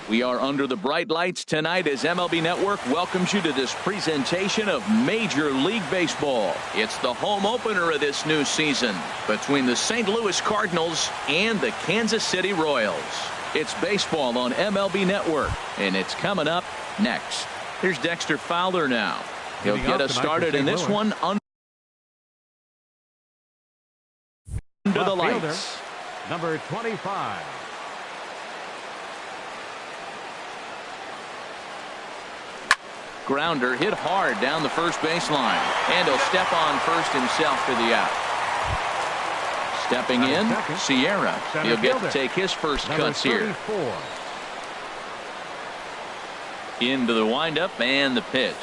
We are under the bright lights tonight as MLB Network welcomes you to this presentation of Major League Baseball. It's the home opener of this new season between the St. Louis Cardinals and the Kansas City Royals. It's baseball on MLB Network, and it's coming up next. Here's Dexter Fowler now. He'll get us started in this one under the lights. Number 25. Grounder hit hard down the first baseline, and he'll step on first himself for the out. Stepping in, Sierra. He'll get to take his first cuts here. Into the windup and the pitch.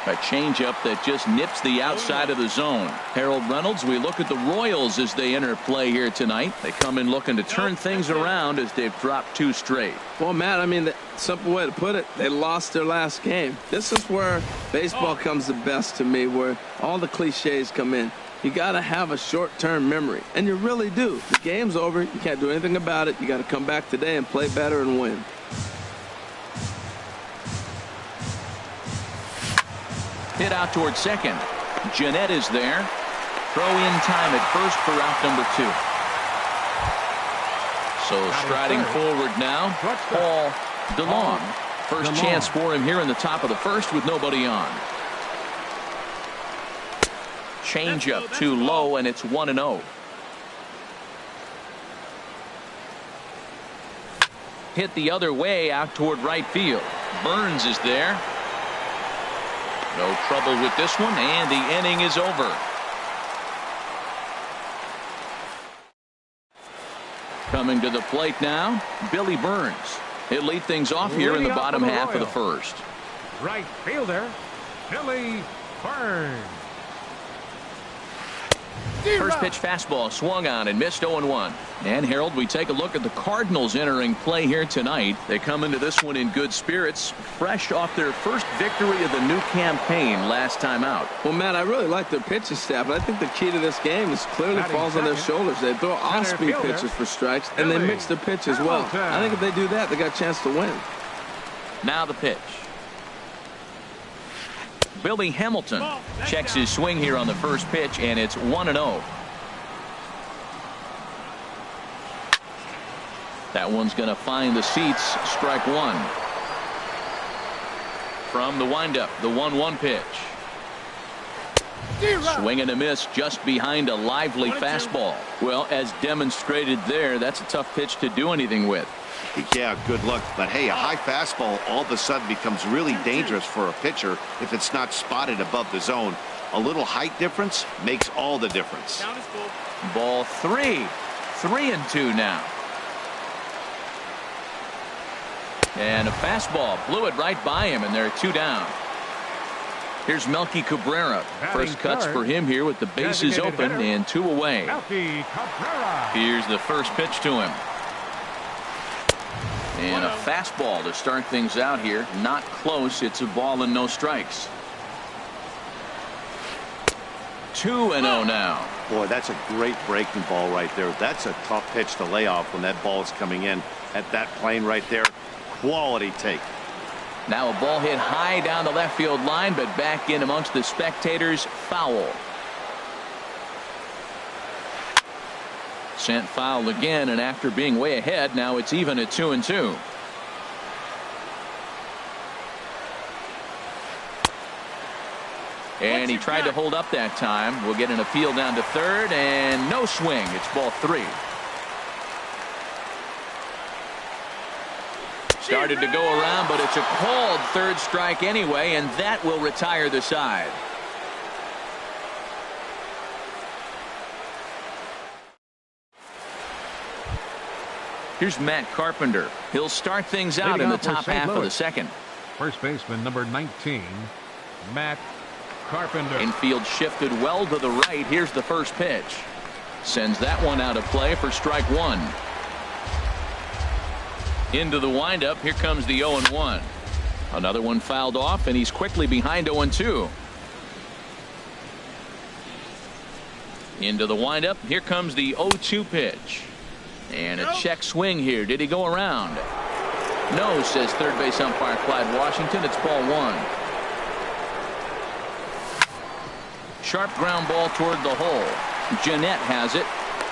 A changeup that just nips the outside of the zone. Harold Reynolds, we look at the Royals as they enter play here tonight. They come in looking to turn things around as they've dropped 2 straight. Well, Matt, I mean, the simple way to put it, they lost their last game. This is where baseball comes the best to me, where all the cliches come in. You got to have a short-term memory, and you really do. The game's over. You can't do anything about it. You got to come back today and play better and win. Hit out towards second. Jeanette is there. Throw in time at first for out number 2. So striding forward now, Paul DeLong. First chance for him here in the top of the first with nobody on. Changeup too low, and it's 1-0. Hit the other way out toward right field. Burns is there. No trouble with this one, and the inning is over. Coming to the plate now, Billy Burns. He'll lead things off here in the bottom half of the first. Right fielder, Billy Burns. First pitch fastball swung on and missed 0-1. And Harold, we take a look at the Cardinals entering play here tonight. They come into this one in good spirits, fresh off their first victory of the new campaign last time out. Well, Matt, I really like their pitching staff, but I think the key to this game is clearly falls on their shoulders. They throw off-speed pitches for strikes, and they mix their pitch as well. I think if they do that, they got a chance to win. Now the pitch. Billy Hamilton checks his swing here on the first pitch, and it's 1-0. That one's going to find the seats. Strike 1. From the windup, the 1-1 pitch. Swing and a miss just behind a lively fastball. Well, as demonstrated there, that's a tough pitch to do anything with. Yeah, good luck. But hey, a high fastball all of a sudden becomes really dangerous for a pitcher if it's not spotted above the zone. A little height difference makes all the difference. Ball 3. 3-2 now. And a fastball blew it right by him, and there are 2 down. Here's Melky Cabrera. First cuts for him here with the bases open and 2 away. Here's the first pitch to him. And a fastball to start things out here. Not close. It's a ball and no strikes. 2-0 now. Boy, that's a great breaking ball right there. That's a tough pitch to lay off when that ball is coming in at that plane right there. Quality take. Now a ball hit high down the left field line, but back in amongst the spectators. Foul. Sent foul again, and after being way ahead, now it's even at 2-2. And he tried to hold up that time. We'll get an appeal down to third, and no swing. It's ball 3. Started to go around, but it's a called third strike anyway, and that will retire the side. Here's Matt Carpenter. He'll start things out in the top half of the second. First baseman number 19, Matt Carpenter. Infield shifted well to the right. Here's the first pitch. Sends that one out of play for strike 1. Into the windup. Here comes the 0-1. Another one fouled off, and he's quickly behind 0-2. Into the windup. Here comes the 0-2 pitch. And a check swing here. Did he go around? No, says third base umpire Clyde Washington. It's ball one. Sharp ground ball toward the hole. Jeanette has it.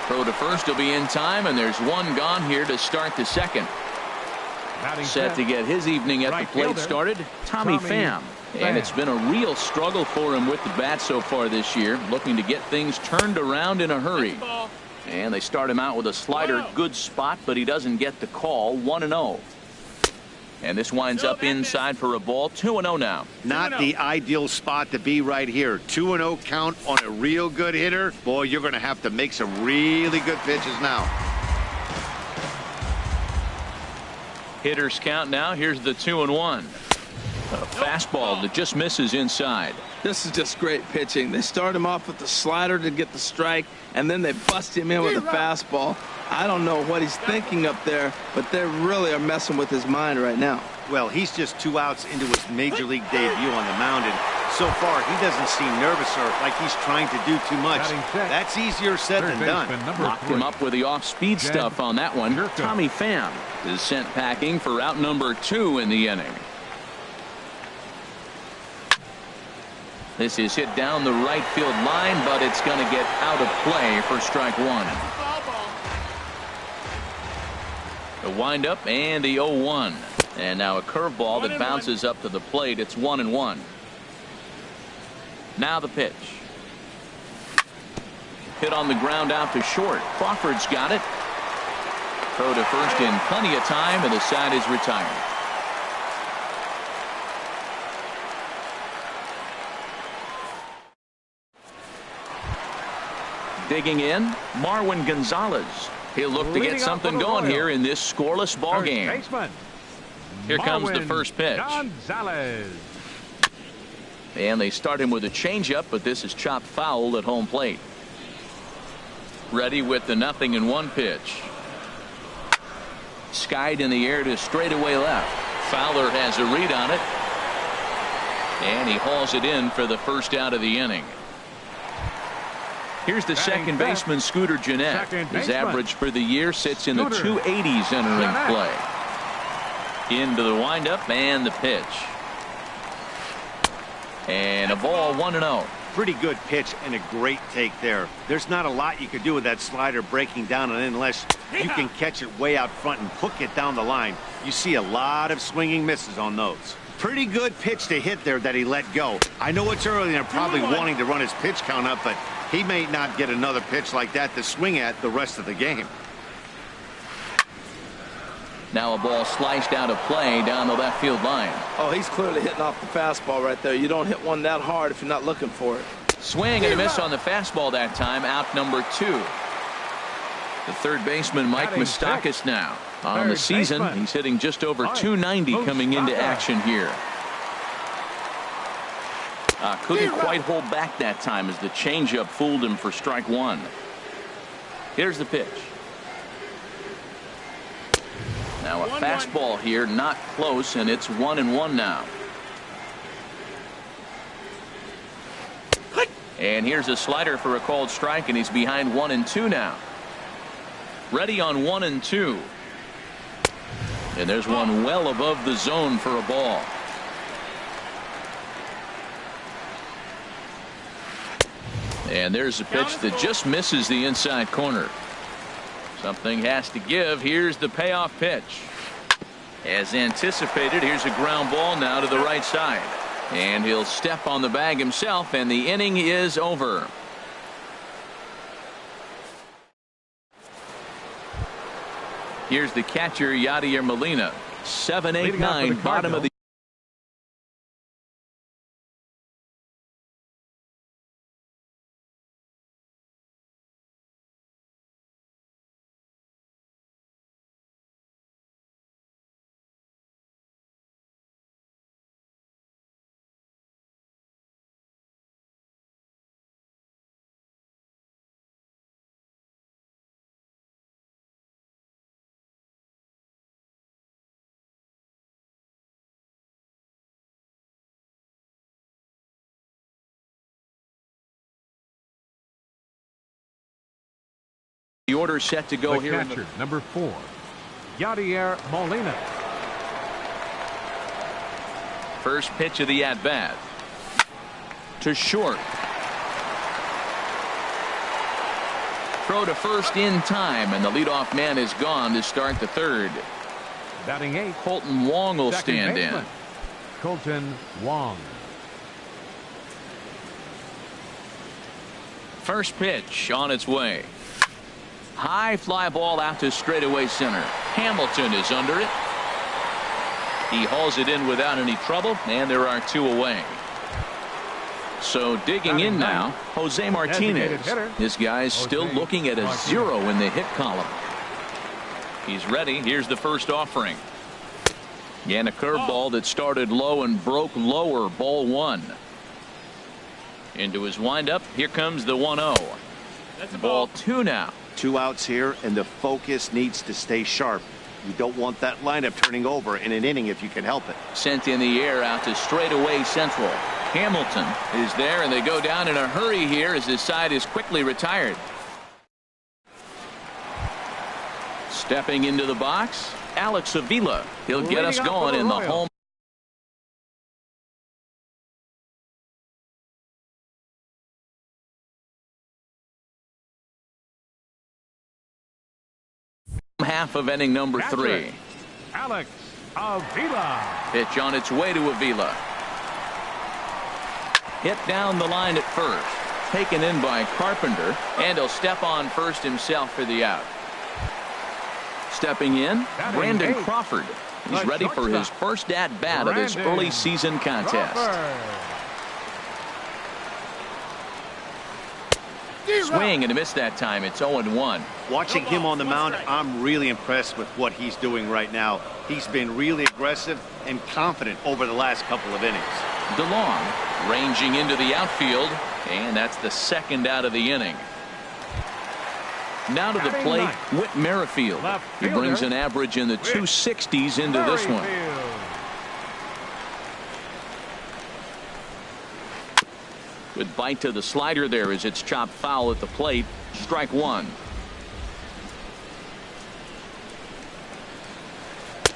Throw to first will be in time, and there's one gone here to start the second. Set to get his evening at the plate started, Tommy Pham. And it's been a real struggle for him with the bat so far this year, looking to get things turned around in a hurry. And they start him out with a slider, good spot, but he doesn't get the call. 1-0. And this winds up inside for a ball. 2-0 now. Not the ideal spot to be right here. 2-0 count on a real good hitter. Boy, you're going to have to make some really good pitches now. Hitters count now. Here's the 2-1. A fastball that just misses inside. This is just great pitching. They start him off with the slider to get the strike, and then they bust him in with a fastball. I don't know what he's thinking up there, but they really are messing with his mind right now. Well, he's just 2 outs into his major league debut on the mound, and so far he doesn't seem nervous or like he's trying to do too much. That's easier said than done. Locked him up with the off-speed stuff on that one. Tommy Pham is sent packing for out number 2 in the inning. This is hit down the right field line, but it's going to get out of play for strike one. The windup and the 0-1. And now a curveball that bounces up to the plate. It's 1-1. Now the pitch. Hit on the ground out to short. Crawford's got it. Throw to first in plenty of time, and the side is retired. Digging in, Marwin Gonzalez. He'll look to get something going here in this scoreless ball game. Here comes the first pitch. Gonzalez. And they start him with a changeup, but this is chopped foul at home plate. Ready with the 0-1 pitch. Skied in the air to straightaway left. Fowler has a read on it. And he hauls it in for the first out of the inning. Here's the second baseman, Scooter Gennett. His average for the year sits in the 280s entering play. Into the windup and the pitch. And a ball, 1-0. Pretty good pitch and a great take there. There's not a lot you could do with that slider breaking down and unless you can catch it way out front and hook it down the line. You see a lot of swinging misses on those. Pretty good pitch to hit there that he let go. I know it's early and they're probably wanting to run his pitch count up, but he may not get another pitch like that to swing at the rest of the game. Now a ball sliced out of play down the left field line. Oh, he's clearly hitting off the fastball right there. You don't hit one that hard if you're not looking for it. Swing and a miss on the fastball that time. Out number 2. The third baseman, Mike Moustakas, now. On the season, he's hitting just over 290 coming into action here. Couldn't quite hold back that time as the changeup fooled him for strike one. Here's the pitch. Now a fastball here, not close, and it's 1-1 now. And here's a slider for a called strike, and he's behind 1-2 now. Ready on 1-2. And there's one well above the zone for a ball. And there's a pitch that just misses the inside corner. Something has to give. Here's the payoff pitch. As anticipated, here's a ground ball now to the right side. And he'll step on the bag himself, and the inning is over. Here's the catcher, Yadier Molina. 7-8-9, bottom of the order set to go the here. Catcher, number 4, Yadier Molina. First pitch of the at-bat. To short. Throw to first in time, and the leadoff man is gone to start the third. Batting 8. Colton Wong will stand in. Colton Wong. First pitch on its way. High fly ball out to straightaway center. Hamilton is under it. He hauls it in without any trouble, and there are 2 away. So digging in now, Jose Martinez. This guy's still looking at a 0 in the hit column. He's ready. Here's the first offering. And a curveball that started low and broke lower. Ball 1. Into his windup. Here comes the 1-0. Ball 2 now. 2 outs here, and the focus needs to stay sharp. You don't want that lineup turning over in an inning if you can help it. Sent in the air out to straightaway central. Hamilton is there, and they go down in a hurry here as his side is quickly retired. Stepping into the box, Alex Avila. He'll get us going in the home half of inning number 3. Alex Avila. Pitch on its way to Avila. Hit down the line at first. Taken in by Carpenter, and he'll step on first himself for the out. Stepping in, Brandon Crawford. He's ready for his first at-bat of this early season contest. Swing and a miss that time. It's 0-1. Watching him on the mound, I'm really impressed with what he's doing right now. He's been really aggressive and confident over the last couple of innings. DeLong ranging into the outfield, and that's the second out of the inning. Now to the plate, Whit Merrifield. He brings an average in the 260s into this one. Good bite to the slider there as it's chopped foul at the plate. Strike 1.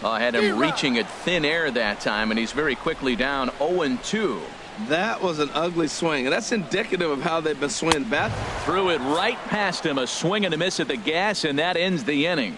Had him reaching at thin air that time, and he's very quickly down 0-2. That was an ugly swing, and that's indicative of how they've been swinging bat. Threw it right past him. A swing and a miss at the gas, and that ends the inning.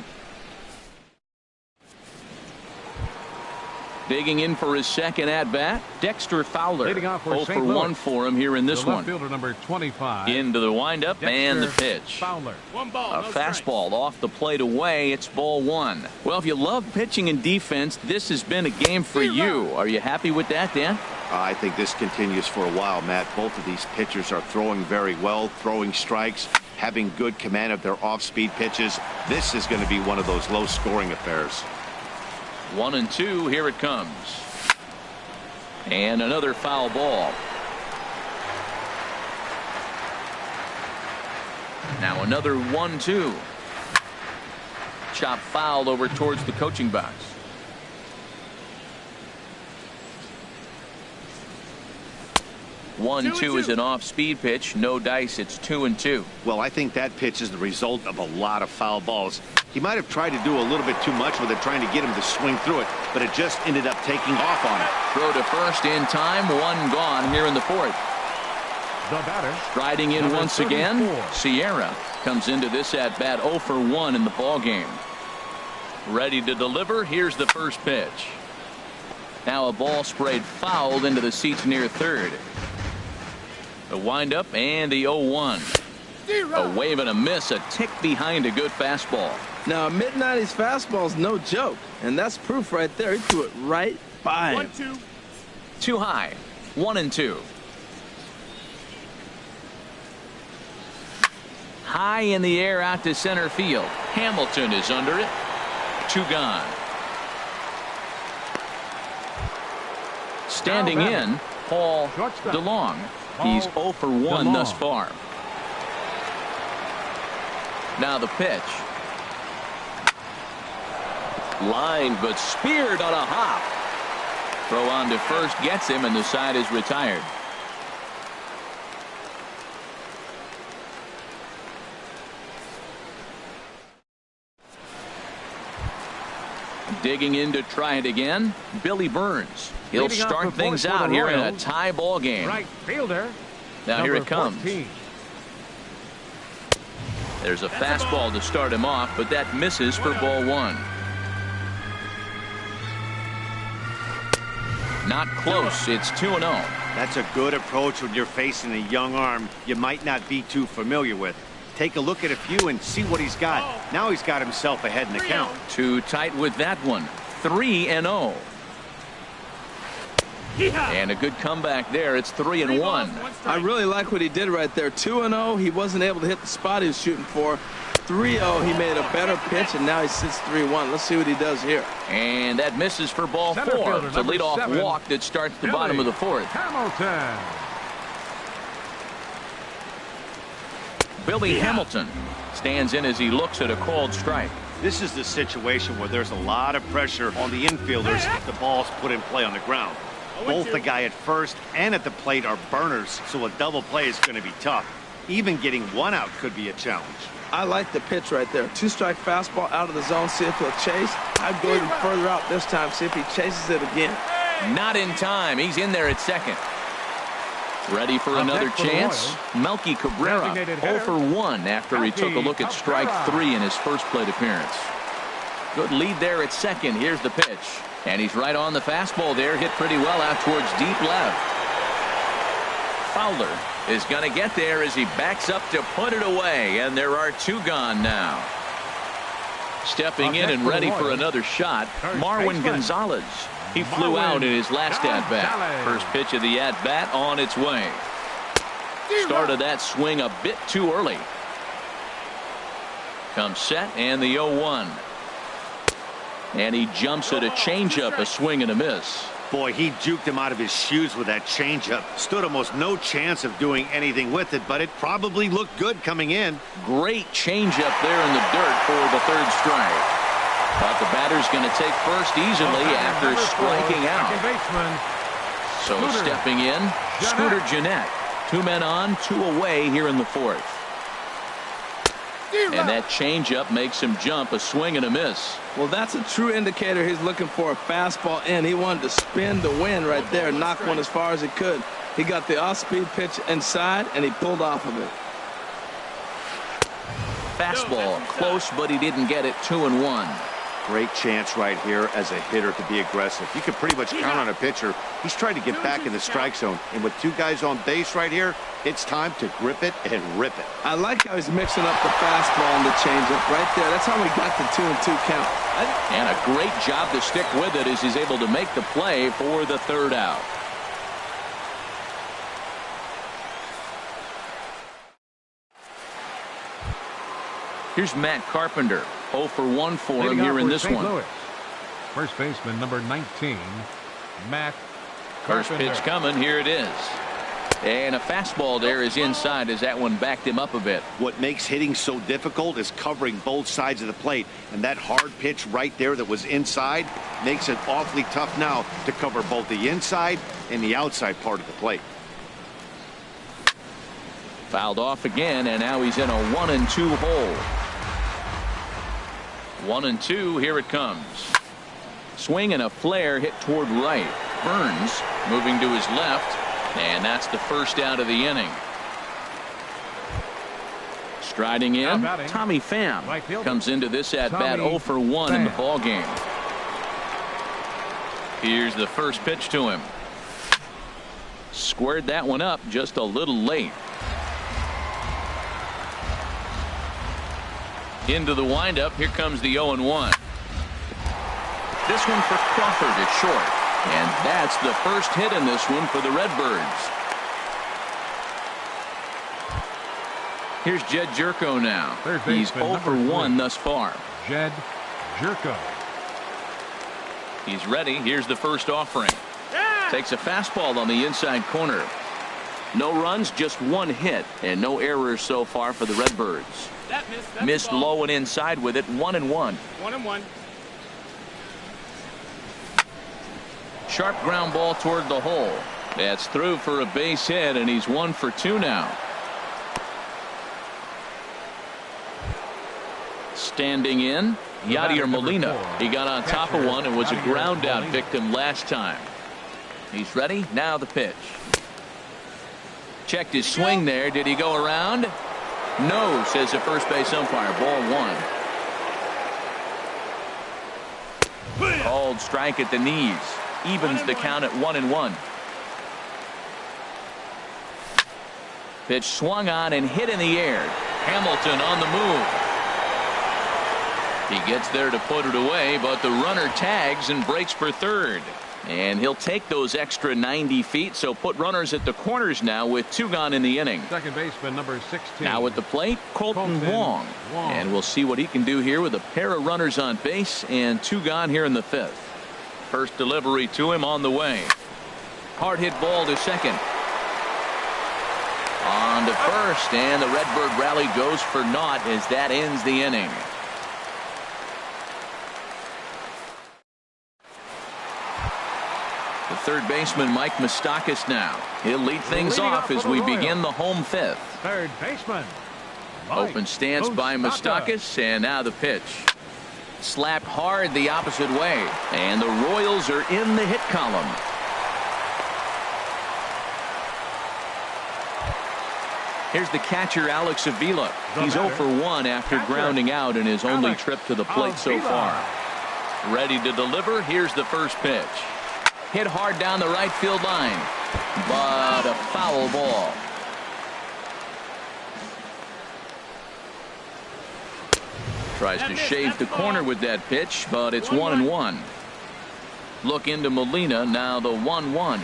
Digging in for his second at-bat, Dexter Fowler. 0 for 1 for him here in this one. Fielder number 25. Into the windup and the pitch. Fowler. A fastball off the plate away. It's ball 1. Well, if you love pitching and defense, this has been a game for you. Are you happy with that, Dan? I think this continues for a while, Matt. Both of these pitchers are throwing very well, throwing strikes, having good command of their off-speed pitches. This is going to be one of those low-scoring affairs. 1-2. Here it comes. And another foul ball. Now another 1-2. Chop fouled over towards the coaching box. 1-2 is an off-speed pitch. No dice. It's 2-2. Well, I think that pitch is the result of a lot of foul balls. He might have tried to do a little bit too much with it, trying to get him to swing through it, but it just ended up taking off on it. Throw to first in time. 1 gone here in the 4th. The batter. Striding in once again, Sierra comes into this at bat 0 for 1 in the ball game. Ready to deliver. Here's the first pitch. Now a ball sprayed fouled into the seats near third. The windup and the 0-1. A wave and a miss, a tick behind a good fastball. Now a mid-90s fastball is no joke, and that's proof right there. He threw it right by him. 1-2. Too high. 1-2. High in the air out to center field. Hamilton is under it. 2 gone. Standing in, Paul DeLong. He's 0 for 1 thus far. Now the pitch. Lined but speared on a hop. Throw on to first gets him, and the side is retired. Digging in to try it again, Billy Burns. He'll Leading off start the things board for out the here in a Royals, tie ball game. Right fielder. Now here number it comes. 14. There's a fastball to start him off, but that misses for ball one. Not close. It's 2-0. That's a good approach when you're facing a young arm you might not be too familiar with. Take a look at a few and see what he's got. Now he's got himself ahead in the count. Too tight with that one. 3-0. And a good comeback there. It's 3-1. I really like what he did right there. 2-0. He wasn't able to hit the spot he was shooting for. 3-0. He made a better pitch, and now he sits 3-1. Let's see what he does here. And that misses for ball Center four. fielder, It's a leadoff 7, walk that starts the Billy bottom of the fourth. Hamilton. Billy Hamilton stands in as he looks at a called strike. This is the situation where there's a lot of pressure on the infielders if the ball's put in play on the ground. Both the guy at first and at the plate are burners, so a double play is going to be tough. Even getting one out could be a challenge. I like the pitch right there. Two-strike fastball out of the zone. See if he'll chase. I'd go even further out this time. See if he chases it again. Not in time. He's in there at second. Ready for another chance? Melky Cabrera, 0 for 1 after he took a look at strike 3 in his first plate appearance. Good lead there at second. Here's the pitch. And he's right on the fastball there. Hit pretty well out towards deep left. Fowler is going to get there as he backs up to put it away. And there are 2 gone now. Stepping in and ready for another shot, Marwin Gonzalez. He flew out in his last at-bat. First pitch of the at-bat on its way. Started that swing a bit too early. Comes set and the 0-1. And he jumps at a changeup, a swing and a miss. Boy, he juked him out of his shoes with that changeup. Stood almost no chance of doing anything with it, but it probably looked good coming in. Great changeup there in the dirt for the 3rd strike. But the batter's going to take first easily after striking out. So stepping in, Scooter Gennett. 2 men on, 2 away here in the 4th. And that changeup makes him jump, a swing and a miss. Well, that's a true indicator he's looking for a fastball in. He wanted to spin the wind right there, knock one as far as he could. He got the off-speed pitch inside, and he pulled off of it. Fastball, close, but he didn't get it. 2-1. Great chance right here as a hitter to be aggressive. You can pretty much count on a pitcher. He's trying to get back in the strike zone. And with 2 guys on base right here, it's time to grip it and rip it. I like how he's mixing up the fastball and the changeup right there. That's how we got the 2-2 count. And a great job to stick with it as he's able to make the play for the 3rd out. Here's Matt Carpenter. 0 for 1 for him here in this one. Louis. First baseman number 19, Matt First Carpenter. pitch coming. Here it is. And a fastball there is inside as that one backed him up a bit. What makes hitting so difficult is covering both sides of the plate. And that hard pitch right there that was inside makes it awfully tough now to cover both the inside and the outside part of the plate. Fouled off again, and now he's in a 1-2 hole. 1-2. Here it comes. Swing and a flare hit toward right. Burns moving to his left, and that's the first out of the inning. Striding in, Tommy Pham comes into this at bat 0 for 1 in the ball game. Here's the first pitch to him. Squared that one up just a little late. Into the windup. Here comes the 0-1. This one for Crawford at short. And that's the first hit in this one for the Redbirds. Here's Jed Jerko now. He's 0 for 1 thus far. Jed Jerko. He's ready. Here's the first offering. Takes a fastball on the inside corner. No runs, just 1 hit, and no errors so far for the Redbirds. Missed low and inside with it. 1-1. 1-1. Sharp ground ball toward the hole. That's through for a base hit, and he's 1 for 2 now. Standing in, Yadier Molina. He got on top of one and was a ground out victim last time. He's ready. Now the pitch. Checked his swing there. Did he go around? No, says the first base umpire. Ball one. Called strike at the knees. Evens the count at 1-1. Pitch swung on and hit in the air. Hamilton on the move. He gets there to put it away, but the runner tags and breaks for third. And he'll take those extra 90 feet, so put runners at the corners now with 2 gone in the inning. Second baseman number 16. Now at the plate, Colton Wong. And we'll see what he can do here with a pair of runners on base and 2 gone here in the 5th. First delivery to him on the way. Hard hit ball to second. On to first, and the Redbird rally goes for naught as that ends the inning. The third baseman, Mike Moustakas, now. He'll lead things off as we begin the home 5th. Third baseman. Open stance by Moustakas, and now the pitch. Slapped hard the opposite way, and the Royals are in the hit column. Here's the catcher, Alex Avila. He's 0 for 1 after grounding out in his only trip to the plate so far. Ready to deliver. Here's the first pitch. Hit hard down the right field line, but a foul ball. Tries to shave the corner with that pitch, but it's 1-1. Look into Molina, now the 1-1.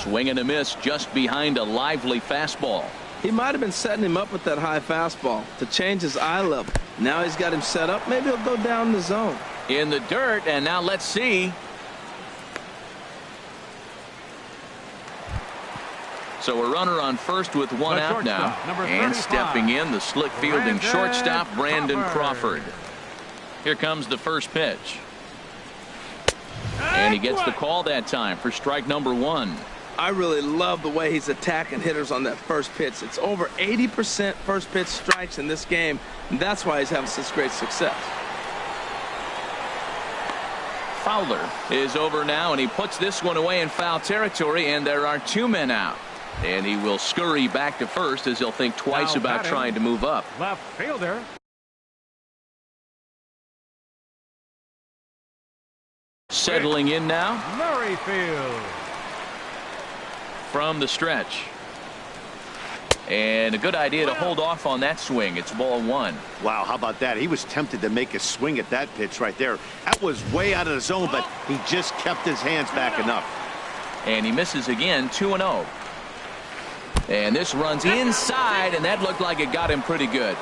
Swing and a miss just behind a lively fastball. He might have been setting him up with that high fastball to change his eye level. Now he's got him set up. Maybe he'll go down the zone. In the dirt, and now let's see. So a runner on first with 1 out now. And stepping in, the slick fielding shortstop, Brandon Crawford. Here comes the first pitch. And he gets the call that time for strike number 1. I really love the way he's attacking hitters on that first pitch. It's over 80% first pitch strikes in this game, and that's why he's having such great success. Fowler is over now, and he puts this one away in foul territory, and there are 2 men out. And he will scurry back to first as he'll think twice about trying to move up. Left fielder. Settling in now. Merrifield. From the stretch. And a good idea to hold off on that swing. It's ball 1. Wow, how about that? He was tempted to make a swing at that pitch right there. That was way out of the zone, but he just kept his hands back enough. And he misses again, 2-0. And this runs inside, and that looked like it got him pretty good.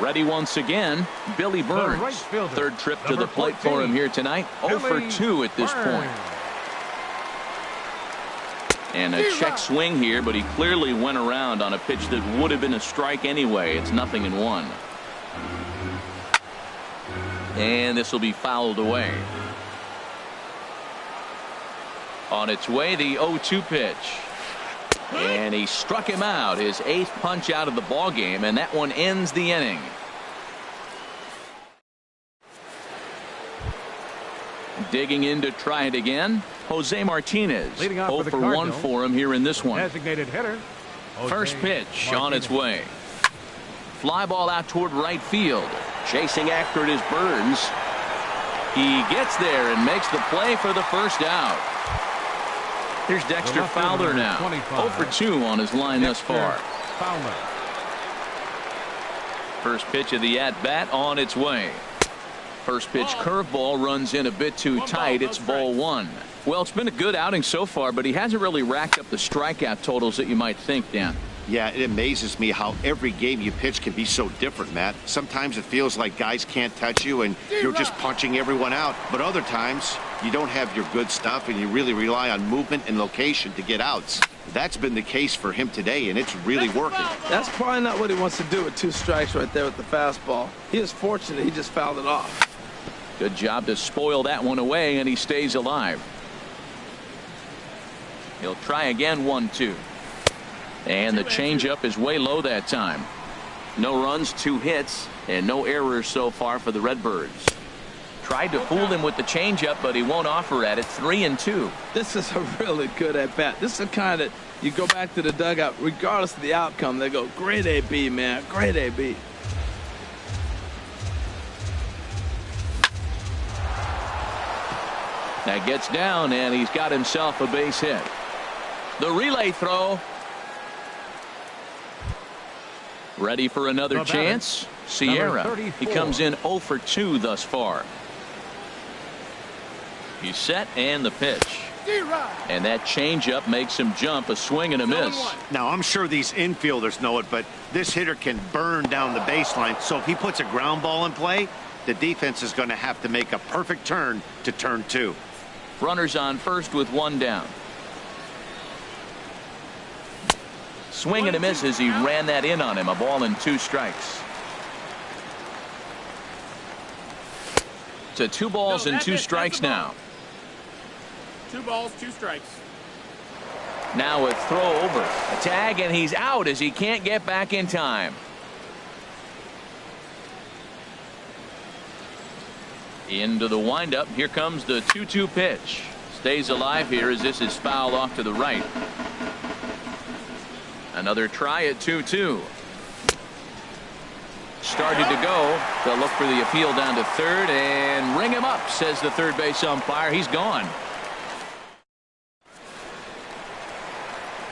Ready once again, Billy Burns. Third trip to the plate for him here tonight. 0 for 2 at this point. And a check swing here, but he clearly went around on a pitch that would have been a strike anyway. It's 0-1. And this will be fouled away. On its way, the 0-2 pitch. And he struck him out, his 8th punch out of the ball game, and that one ends the inning. Digging in to try it again, Jose Martinez. 0 for 1 for him here in this one. Designated hitter. First pitch on its way. Fly ball out toward right field. Chasing after it is Burns. He gets there and makes the play for the first out. Here's Dexter Fowler now. 0 for 2 on his line thus far. First pitch of the at-bat on its way. First pitch curveball runs in a bit too tight. It's ball 1. Well, it's been a good outing so far, but he hasn't really racked up the strikeout totals that you might think, Dan. Yeah, it amazes me how every game you pitch can be so different, Matt. Sometimes it feels like guys can't touch you and you're just punching everyone out. But other times you don't have your good stuff and you really rely on movement and location to get outs. That's been the case for him today, and it's really working. That's probably not what he wants to do with 2 strikes right there with the fastball. He is fortunate he just fouled it off. Good job to spoil that one away, and he stays alive. He'll try again, 1-2. And the changeup is way low that time. No runs, 2 hits, and no errors so far for the Redbirds. Tried to fool him with the changeup, but he won't offer at it. 3-2. This is a really good at-bat. This is the kind that you go back to the dugout, regardless of the outcome, they go, great AB, man, great AB. That gets down, and he's got himself a base hit. The relay throw. Ready for another chance. Sierra. He comes in 0 for 2 thus far. He's set, and the pitch. And that changeup makes him jump, a swing and a miss. Now, I'm sure these infielders know it, but this hitter can burn down the baseline. So if he puts a ground ball in play, the defense is going to have to make a perfect turn to turn 2. Runners on first with 1 down. Swing and a miss as he ran that in on him. A ball and 2 strikes. To 2 balls and 2 strikes now. 2 balls, 2 strikes. Now a throw over. A tag, and he's out as he can't get back in time. Into the windup. Here comes the 2-2 pitch. Stays alive here as this is fouled off to the right. Another try at 2-2. Started to go. They'll look for the appeal down to third and ring him up, says the third base umpire. He's gone.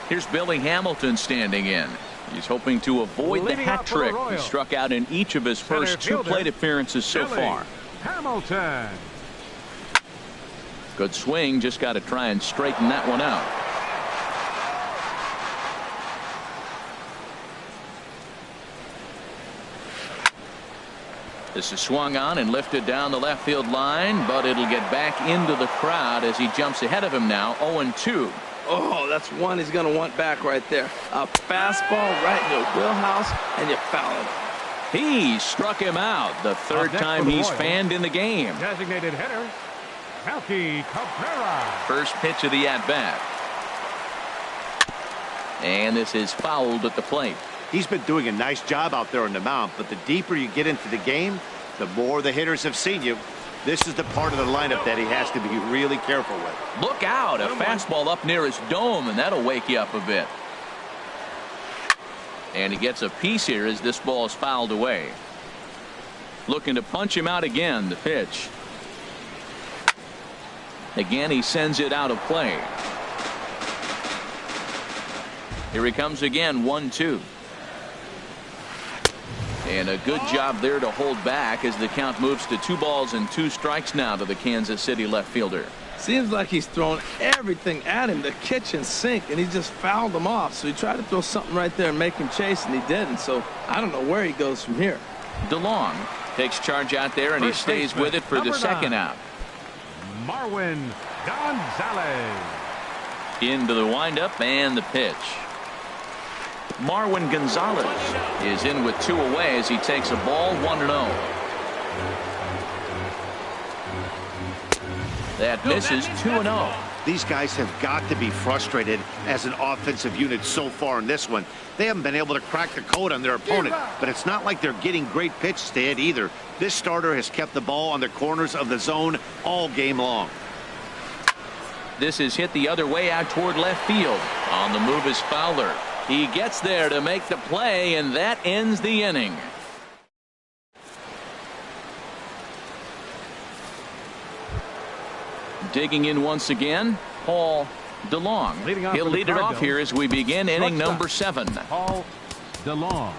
Here's Billy Hamilton standing in. He's hoping to avoid the hat trick. He struck out in each of his first 2 plate appearances so far. Hamilton. Good swing. Just got to try and straighten that one out. This is swung on and lifted down the left field line, but it'll get back into the crowd as he jumps ahead of him now. 0-2. Oh, that's one he's going to want back right there. A fastball right in your wheelhouse, and you foul it. He struck him out. The third time he's fanned in the game. Designated hitter, Melky Cabrera. First pitch of the at-bat. And this is fouled at the plate. He's been doing a nice job out there on the mound, but the deeper you get into the game, the more the hitters have seen you. This is the part of the lineup that he has to be really careful with. Look out. A fastball up near his dome, and that'll wake you up a bit. And he gets a piece here as this ball is fouled away. Looking to punch him out again. The pitch. Again, he sends it out of play. Here he comes again. 1-2. And a good job there to hold back as the count moves to 2 balls and 2 strikes now to the Kansas City left fielder. Seems like he's thrown everything at him, the kitchen sink, and he just fouled him off. So he tried to throw something right there and make him chase, and he didn't. So I don't know where he goes from here. DeLong takes charge out there, and he stays with it for the second out. Marwin Gonzalez. Into the windup and the pitch. Marwin Gonzalez is in with 2 away as he takes a ball 1-0. That misses 2-0. These guys have got to be frustrated as an offensive unit so far in this one. They haven't been able to crack the code on their opponent, but it's not like they're getting great pitches to hit either. This starter has kept the ball on the corners of the zone all game long. This is hit the other way out toward left field. On the move is Fowler. He gets there to make the play, and that ends the inning. Digging in once again, Paul DeLong. He'll lead it off here as we begin inning number 7. Paul DeLong.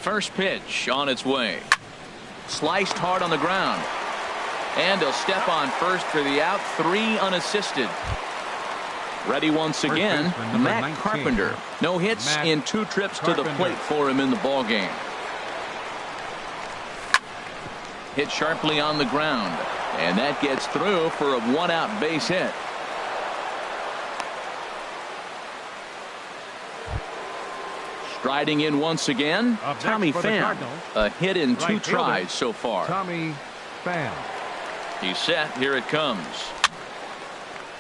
First pitch on its way. Sliced hard on the ground. And he'll step on first for the out. 3 unassisted. Ready once again, Matt Carpenter. No hits in 2 trips to the plate for him in the ball game. Hit sharply on the ground, and that gets through for a 1-out base hit. Striding in once again, Tommy Pham. A hit in 2 tries so far. Tommy Pham. He's set. Here it comes.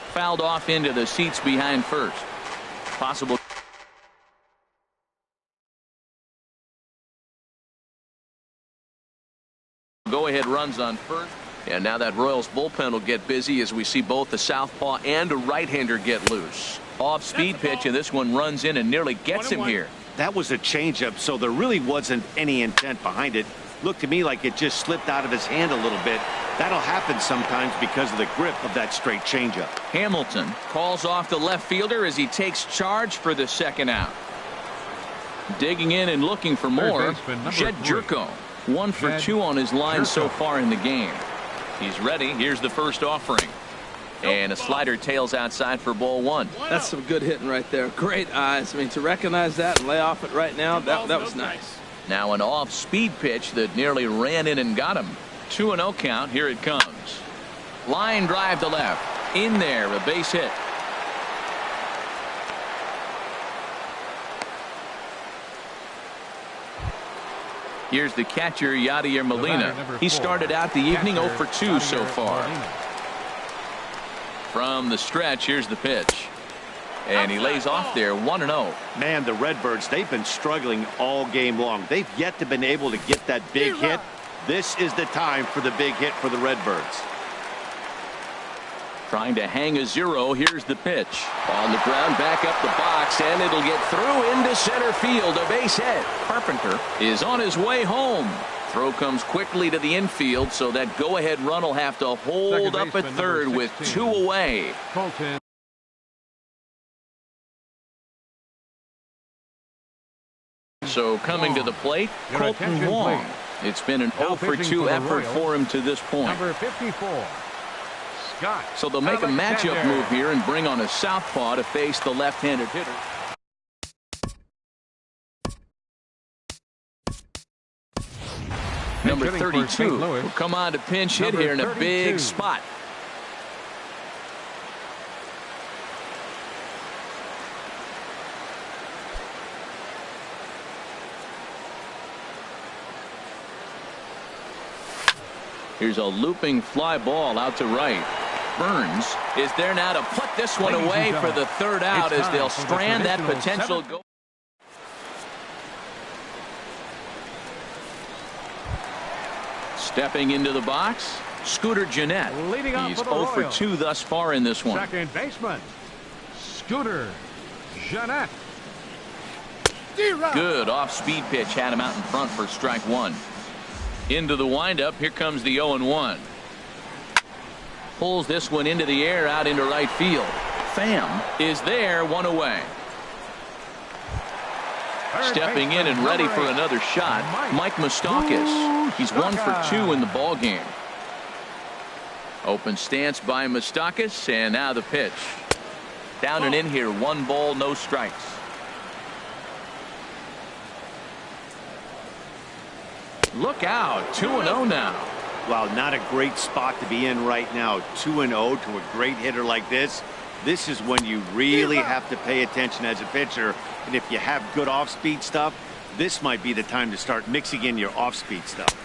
fouled off into the seats behind first. Possible go-ahead runs on first. And now that Royals bullpen will get busy as we see both the southpaw and a right-hander get loose. Off-speed pitch, and this one runs in and nearly gets him here. That was a changeup, so there really wasn't any intent behind it. Looked to me like it just slipped out of his hand a little bit. That'll happen sometimes because of the grip of that straight changeup. Hamilton calls off the left fielder as he takes charge for the second out. Digging in and looking for more, Jed Jerko. 1 for 2 on his line so far in the game. He's ready. Here's the first offering. And a slider tails outside for ball 1. That's some good hitting right there. Great eyes. I mean, to recognize that and lay off it right now, that was nice. Now an off-speed pitch that nearly ran in and got him. 2-0 count. Here it comes. Line drive to left. In there, a base hit. Here's the catcher, Yadier Molina. He started out the evening 0 for 2 so far. From the stretch, here's the pitch. And he lays off there, 1-0. Man, the Redbirds, they've been struggling all game long. They've yet to been able to get that big hit. This is the time for the big hit for the Redbirds. Trying to hang a 0. Here's the pitch. On the ground, back up the box, and it'll get through into center field. A base hit. Carpenter is on his way home. Throw comes quickly to the infield, so that go-ahead run will have to hold up at third with 2 away. Colton. So coming to the plate, Colton Wong. It's been an 0 for 2 effort for him to this point. Number 54. Scott. So they'll make a matchup move here and bring on a southpaw to face the left-handed hitter. Number 32 will come on to pinch hit here in a big spot. Here's a looping fly ball out to right. Burns is there now to put this one away for the third out as they'll strand that potential goal. Stepping into the box, Scooter Gennett. He's 0 for 2 thus far in this one. Second baseman, Scooter Gennett. Good off-speed pitch had him out in front for strike 1. Into the windup. Here comes the 0-1. Pulls this one into the air out into right field. Pham is there, 1 away. Stepping in and ready for another shot, Mike Moustakas. He's 1 for 2 in the ball game. Open stance by Moustakas, and now the pitch. Down and in here, 1 ball, no strikes. Look out, 2-0 now. Well, not a great spot to be in right now. 2-0 to a great hitter like this. This is when you really have to pay attention as a pitcher. And if you have good off-speed stuff, this might be the time to start mixing in your off-speed stuff.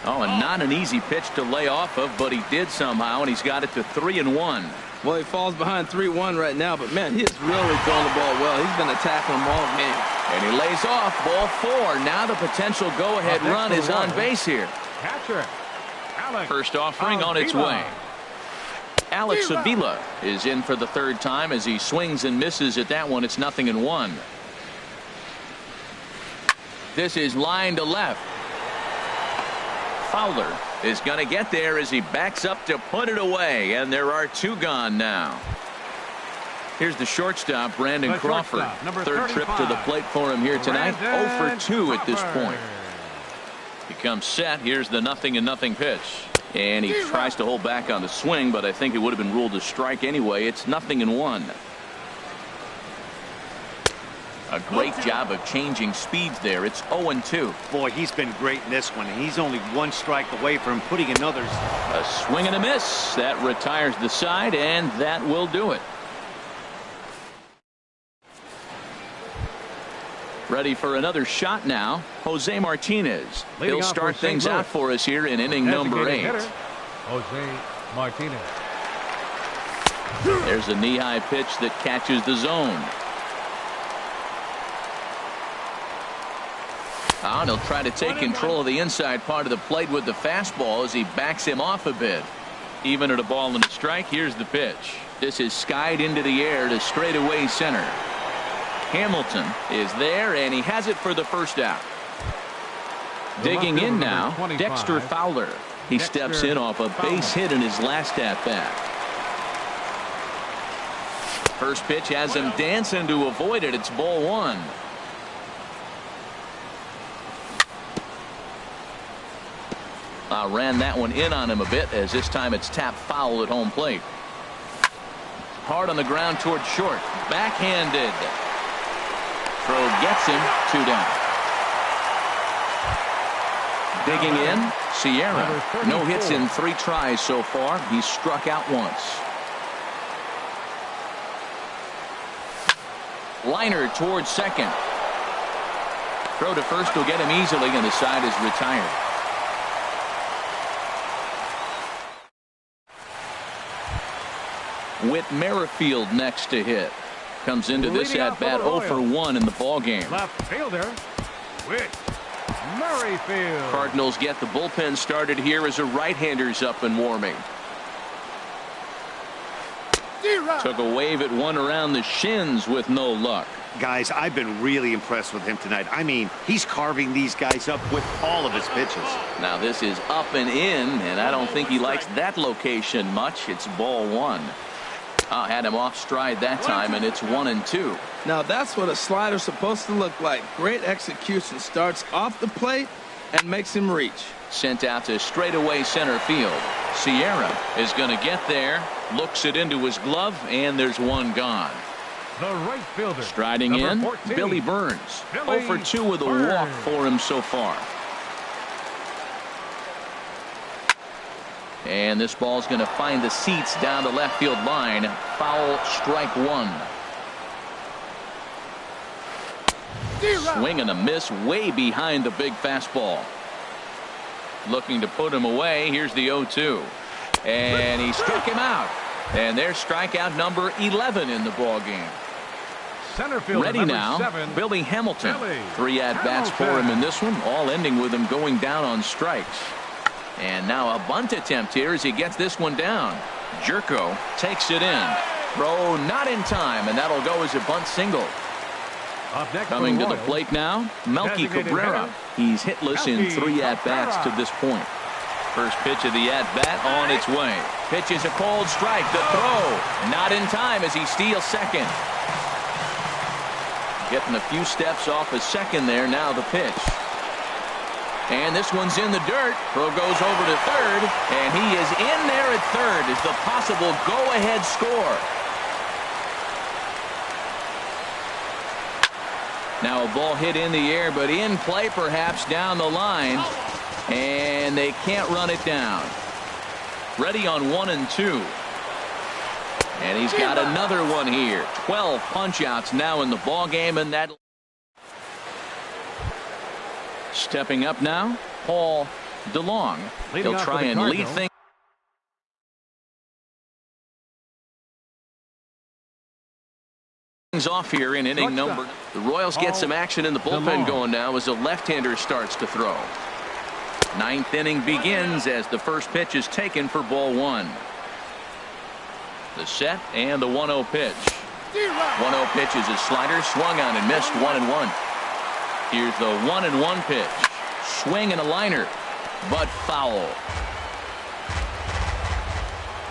Oh, and not an easy pitch to lay off of, but he did somehow, and he's got it to 3-1. Well, he falls behind 3-1 right now, but man, he has really thrown the ball well. He's been attacking them all game. And he lays off ball 4. Now the potential go-ahead run is on base here. Catcher. First offering on its way. Alex Avila is in for the third time as he swings and misses at that one. It's 0-1. This is line to left. Fowler is going to get there as he backs up to put it away, and there are 2 gone now. Here's the shortstop, Brandon Crawford. Third trip to the plate for him here tonight. 0 for 2 at this point. He comes set. Here's the 0-0 pitch. And he tries to hold back on the swing, but I think it would have been ruled a strike anyway. It's 0-1. A great job of changing speeds there. It's 0-2. Boy, he's been great in this one. He's only 1 strike away from putting another. A swing and a miss. That retires the side, and that will do it. Ready for another shot now, Jose Martinez. He'll start things out for us here in inning number 8. Jose Martinez. There's a knee-high pitch that catches the zone. And he'll try to take control of the inside part of the plate with the fastball as he backs him off a bit. Even at a ball and a strike, here's the pitch. This is skied into the air to straightaway center. Hamilton is there, and he has it for the first out. Digging in now, Dexter Fowler. He steps in off a base hit in his last at-bat. First pitch has him dancing to avoid it. It's ball one. Ran that one in on him a bit, as this time it's tapped foul at home plate. Hard on the ground towards short. Backhanded. Throw gets him. 2 down. Digging in, Sierra. No hits in 3 tries so far. He's struck out once. Liner towards second. Throw to first will get him easily, and the side is retired. Whit Merrifield next to hit. Comes into this at bat 0 for 1 in the ball game. Left fielder, Whit Merrifield. Cardinals get the bullpen started here as a right-hander's up and warming. Took a wave at one around the shins with no luck. Guys, I've been really impressed with him tonight. I mean, he's carving these guys up with all of his pitches. Now this is up and in, and I don't think he likes that location much. It's ball one. Had him off stride that time, and it's 1-2. Now that's what a slider's supposed to look like. Great execution. Starts off the plate and makes him reach. Sent out to straightaway center field. Sierra is going to get there. Looks it into his glove, and there's one gone. The right fielder. Striding in, 14, Billy Burns. Billy 0 for 2 with a Burns. walk for him so far. And this ball's going to find the seats down the left field line. Foul, strike one. Swing and a miss way behind the big fastball. Looking to put him away. Here's the 0-2. And he struck him out. And there's strikeout number 11 in the ball game. Center field ready now, 7, Billy Hamilton. Billy 3 at-bats for him in this one, all ending with him going down on strikes. And now a bunt attempt here as he gets this one down. Jerko takes it in. Throw not in time, and that'll go as a bunt single. Coming to the plate now, Melky Cabrera. He's hitless in 3 at-bats to this point. First pitch of the at-bat on its way. Pitch is a cold strike. The throw not in time as he steals second. Getting a few steps off a second there. Now the pitch. And this one's in the dirt. Throw goes over to third, and he is in there at third as the possible go-ahead score. Now a ball hit in the air, but in play perhaps down the line, and they can't run it down. Ready on 1-2. And he's got another one here. 12 punch-outs now in the ball game, and that. Stepping up now, Paul DeLong. He'll try and lead things off here in inning number. The Royals get some action in the bullpen going now as a left-hander starts to throw. 9th inning begins as the first pitch is taken for ball one. The set and the 1-0 pitch. 1-0 pitch is a slider, swung on and missed. 1-1. Here's the 1-1 pitch. Swing and a liner, but foul.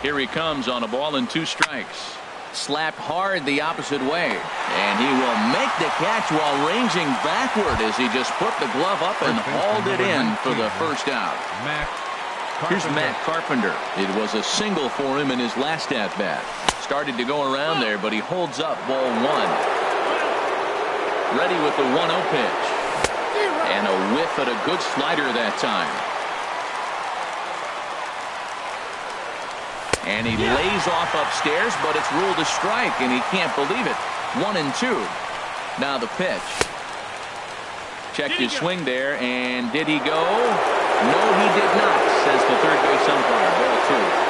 Here he comes on a ball and 2 strikes. Slapped hard the opposite way, and he will make the catch while ranging backward as he just put the glove up and hauled it in for the first out. Here's Matt Carpenter. It was a single for him in his last at-bat. Started to go around there, but he holds up ball one. Ready with the 1-0 pitch. And a whiff at a good slider that time. And he lays off upstairs, but it's ruled a strike, and he can't believe it. 1-2. Now the pitch. Checked his swing there, and did he go? No, he did not, says the third base umpire. Ball 2.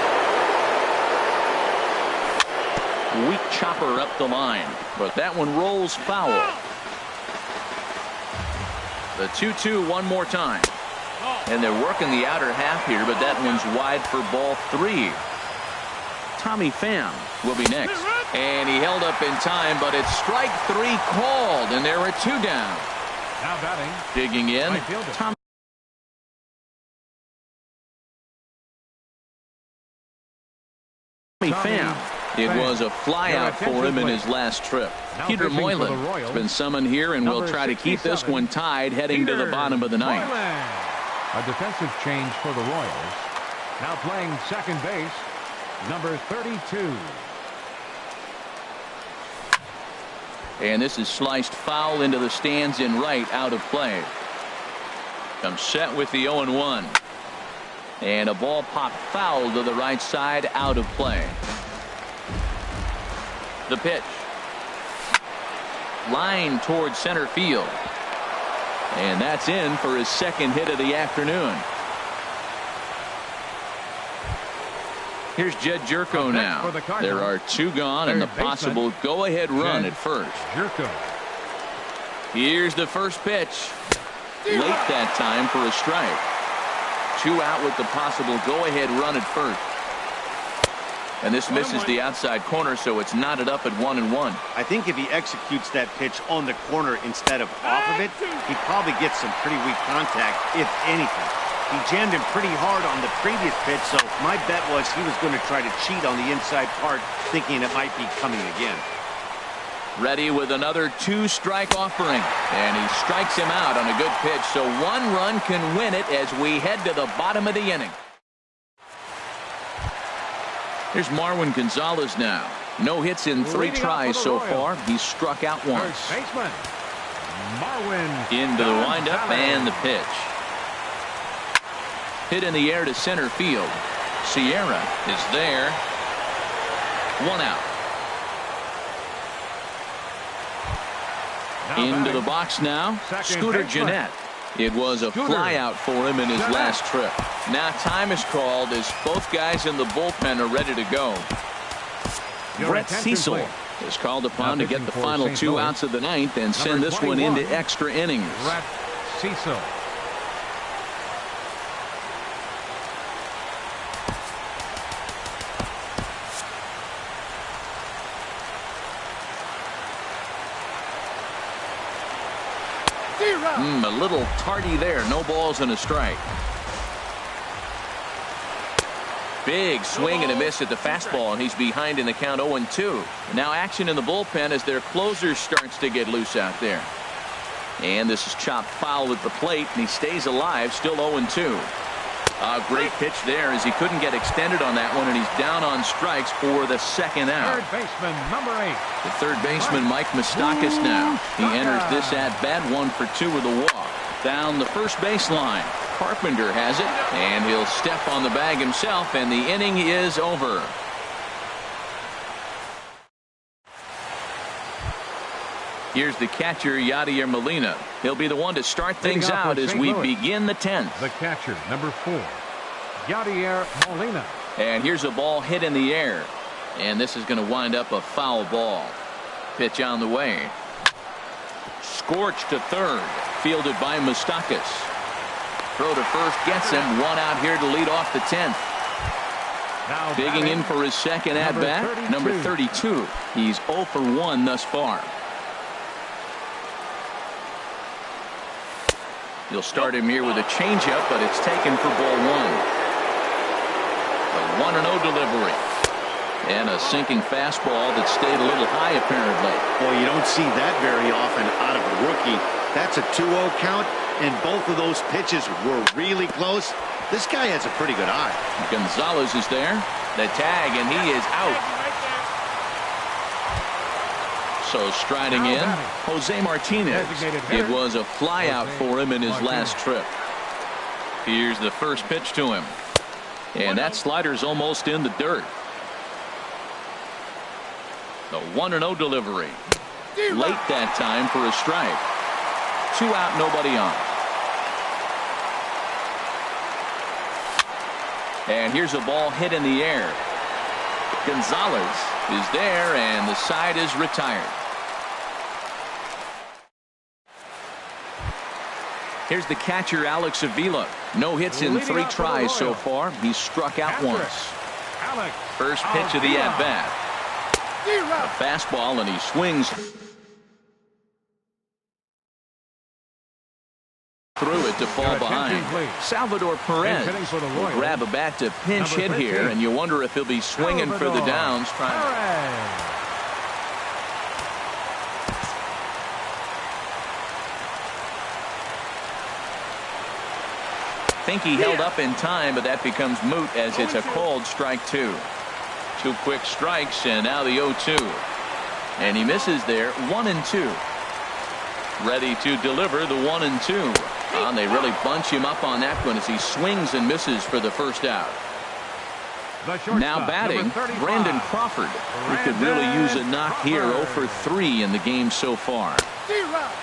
Weak chopper up the line, but that one rolls foul. The 2-2 one more time. And they're working the outer half here, but that one's wide for ball 3. Tommy Pham will be next. And he held up in time, but it's strike 3 called, and there are 2 down. Now batting. Digging in, Tommy Pham. It was a flyout for him in his last trip. Peter Moylan has been summoned here and will try to keep this one tied heading to the bottom of the ninth. A defensive change for the Royals. Now playing second base, number 32. And this is sliced foul into the stands in right, out of play. Comes set with the 0-1. And a ball popped foul to the right side, out of play. The pitch. Line towards center field. And that's in for his second hit of the afternoon. Here's Jed Jerko now. There are 2 gone and the possible go-ahead run at first. Jerko. Here's the first pitch. Late that time for a strike. 2 out with the possible go-ahead run at first. And this misses the outside corner, so it's knotted up at 1-1. I think if he executes that pitch on the corner instead of off of it, he probably gets some pretty weak contact, if anything. He jammed him pretty hard on the previous pitch, so my bet was he was going to try to cheat on the inside part, thinking it might be coming again. Ready with another 2-strike offering, and he strikes him out on a good pitch, so 1 run can win it as we head to the bottom of the inning. Here's Marwin Gonzalez now. No hits in 3 tries so far. He's struck out once. Into the windup and the pitch. Hit in the air to center field. Sierra is there. 1 out. Into the box now. Scooter Gennett. It was a flyout for him in his last trip. Now time is called as both guys in the bullpen are ready to go. Brett Cecil is called upon to get the final 2 outs of the ninth and send this one into extra innings. Brett Cecil. A little tardy there. No balls and a strike. Big swing and a miss at the fastball, and he's behind in the count 0-2. Now action in the bullpen as their closer starts to get loose out there. And this is chopped foul at the plate, and he stays alive, still 0-2. A great pitch there as he couldn't get extended on that one, and he's down on strikes for the second out. Third baseman, number 8. The third baseman, Mike Moustakas now. He enters this at-bat 1 for 2 with a walk. Down the first baseline. Carpenter has it, and he'll step on the bag himself, and the inning is over. Here's the catcher, Yadier Molina. He'll be the one to start things out as we begin the 10th. The catcher, number 4, Yadier Molina. And here's a ball hit in the air. And this is going to wind up a foul ball. Pitch on the way. Scorched to third. Fielded by Moustakas. Throw to first gets him. 1 out here to lead off the 10th. Now digging in for his second at-bat, number 32. He's 0 for 1 thus far. You'll start him here with a changeup, but it's taken for ball 1. A 1-0 delivery. And a sinking fastball that stayed a little high, apparently. Well, you don't see that very often out of a rookie. That's a 2-0 count, and both of those pitches were really close. This guy has a pretty good eye. Gonzalez is there. The tag, and he is out. So striding in, Jose Martinez. It was a flyout for him in his last trip. Here's the first pitch to him. And that slider's almost in the dirt. The 1-0 delivery. Late that time for a strike. 2 out, nobody on. And here's a ball hit in the air. Gonzalez is there, and the side is retired. Here's the catcher, Alex Avila. No hits in 3 tries so far. He's struck out once. First pitch of the at-bat. A fastball, and he swings through it to fall behind. Salvador Perez will grab a bat to pinch hit here, and you wonder if he'll be swinging for the downs. Think he held up in time, but that becomes moot as it's a called strike 2. 2 quick strikes, and now the 0-2. And he misses there. 1-2. Ready to deliver the 1-2. And they really bunch him up on that one as he swings and misses for the first out. Now batting, Brandon Crawford. He could really use a knock here. 0 for 3 in the game so far.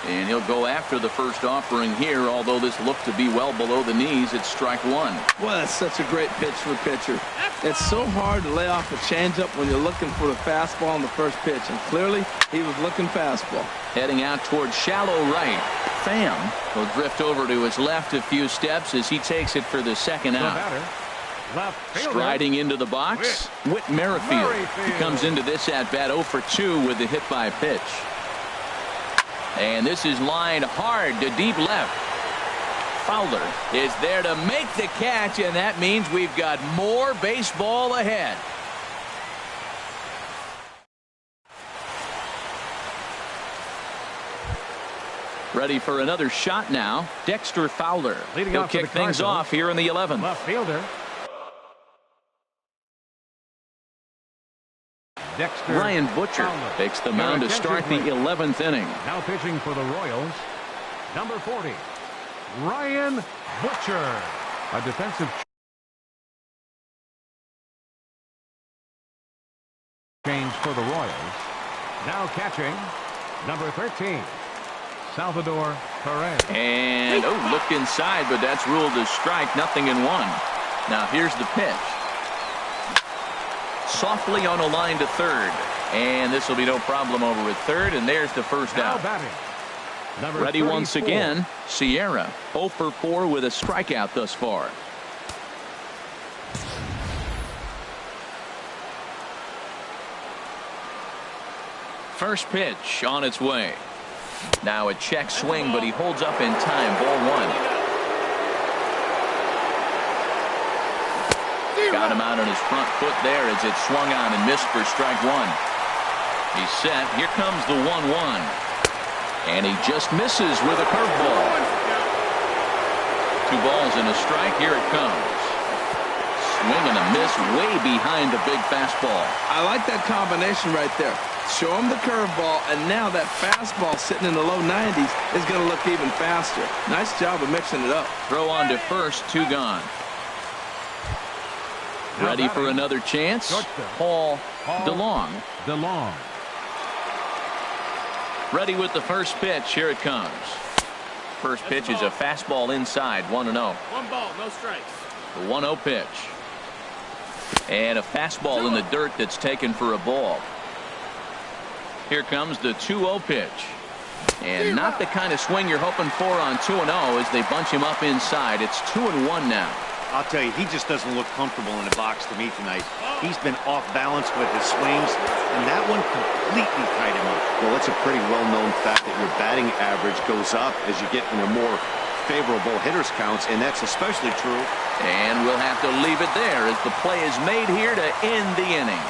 And he'll go after the first offering here, although this looked to be well below the knees. It's strike 1. Well, that's such a great pitch for a pitcher. It's so hard to lay off a changeup when you're looking for the fastball on the first pitch, and clearly he was looking fastball. Heading out towards shallow right. Pham will drift over to his left a few steps as he takes it for the second out. Striding into the box, Whit Merrifield. He comes into this at-bat 0 for 2 with the hit by pitch. And this is lined hard to deep left. Fowler is there to make the catch, and that means we've got more baseball ahead. Ready for another shot now. Dexter Fowler. He'll kick things off here in the 11th. Left fielder. Dexter Ryan Butcher Fowler takes the mound to start the 11th inning. Now pitching for the Royals, number 40, Ryan Butcher. A defensive change for the Royals. Now catching, number 13, Salvador Perez. And looked inside, but that's ruled a strike. 0-1. Now here's the pitch. Softly on a line to third, and this will be no problem over at third, and there's the first now out. batting, Ready 34. once again, Sierra. 0 for 4 with a strikeout thus far. First pitch on its way. Now a check swing, but he holds up in time. Ball 1. Got him out on his front foot there as it swung on and missed for strike 1. He's set. Here comes the 1-1. And he just misses with a curveball. 2 balls and a strike. Here it comes. Swing and a miss way behind the big fastball. I like that combination right there. Show him the curveball, and now that fastball sitting in the low 90s is going to look even faster. Nice job of mixing it up. Throw on to first. 2 gone. Ready for another chance. Paul DeLong. Ready with the first pitch. Here it comes. First pitch is a fastball inside. 1-0. 1 ball, no strikes. The 1-0 pitch. And a fastball in the dirt that's taken for a ball. Here comes the 2-0 pitch. And not the kind of swing you're hoping for on 2-0 as they bunch him up inside. It's 2-1 now. I'll tell you, he just doesn't look comfortable in the box to me tonight. He's been off balance with his swings, and that one completely tied him up. Well, it's a pretty well-known fact that your batting average goes up as you get into more favorable hitters counts, and that's especially true. And we'll have to leave it there as the play is made here to end the inning.